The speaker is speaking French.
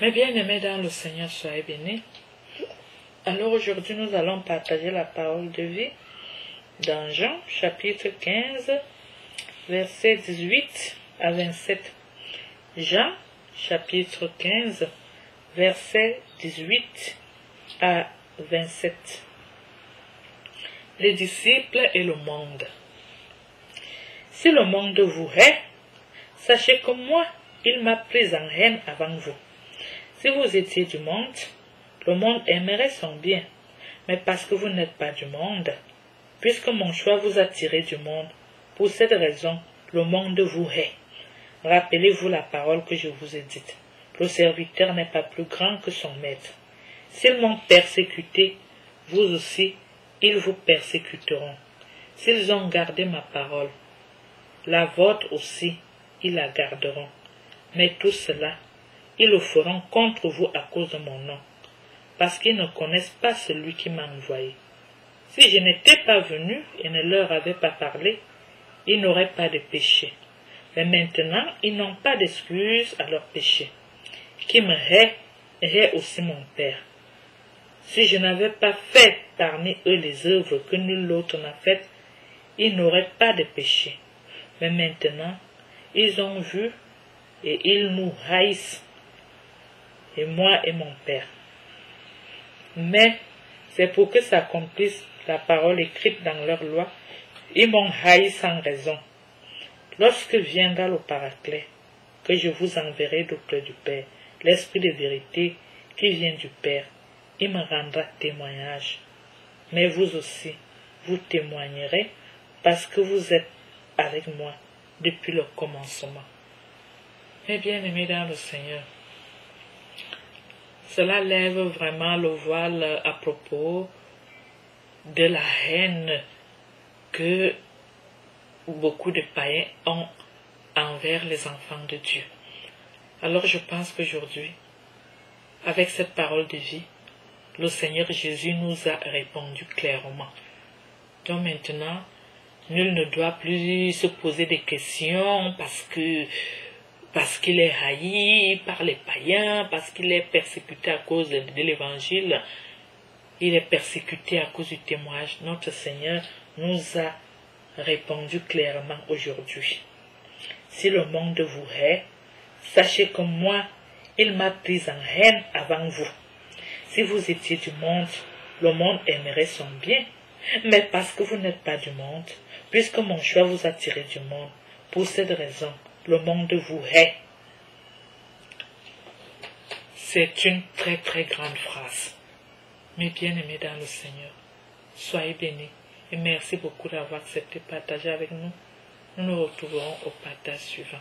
Mes bien-aimés dans le Seigneur, soyez bénis. Alors aujourd'hui, nous allons partager la parole de vie dans Jean, chapitre 15, versets 18 à 27. Jean, chapitre 15, versets 18 à 27. Les disciples et le monde. Si le monde vous hait, sachez que moi, il m'a pris en haine avant vous. Si vous étiez du monde, le monde aimerait son bien. Mais parce que vous n'êtes pas du monde, puisque mon choix vous a tiré du monde, pour cette raison, le monde vous hait. Rappelez-vous la parole que je vous ai dite. Le serviteur n'est pas plus grand que son maître. S'ils m'ont persécuté, vous aussi, ils vous persécuteront. S'ils ont gardé ma parole, la vôtre aussi, ils la garderont. Mais tout cela, ils le feront contre vous à cause de mon nom, parce qu'ils ne connaissent pas celui qui m'a envoyé. Si je n'étais pas venu et ne leur avais pas parlé, ils n'auraient pas de péché. Mais maintenant, ils n'ont pas d'excuse à leur péché. Qui me hait aussi mon Père. Si je n'avais pas fait parmi eux les œuvres que nul autre n'a faites, ils n'auraient pas de péché. Mais maintenant, ils ont vu et ils nous haïssent, et moi et mon Père. Mais c'est pour que s'accomplisse la parole écrite dans leur loi, ils m'ont haï sans raison. Lorsque viendra le Paraclet, que je vous enverrai d'auprès du Père, l'Esprit de vérité qui vient du Père, il me rendra témoignage. Mais vous aussi, vous témoignerez parce que vous êtes avec moi depuis le commencement. Mes bien-aimés dans le Seigneur, cela lève vraiment le voile à propos de la haine que beaucoup de païens ont envers les enfants de Dieu. Alors je pense qu'aujourd'hui, avec cette parole de vie, le Seigneur Jésus nous a répondu clairement. Donc maintenant, nul ne doit plus se poser des questions parce qu'il est haï par les païens, parce qu'il est persécuté à cause de l'évangile, il est persécuté à cause du témoignage. Notre Seigneur nous a répondu clairement aujourd'hui. Si le monde vous hait, sachez que moi, il m'a pris en haine avant vous. Si vous étiez du monde, le monde aimerait son bien. Mais parce que vous n'êtes pas du monde, puisque mon choix vous a tiré du monde, pour cette raison, le monde vous hait. C'est une très très grande phrase. Mes bien-aimés dans le Seigneur, soyez bénis et merci beaucoup d'avoir accepté de partager avec nous. Nous nous retrouverons au partage suivant.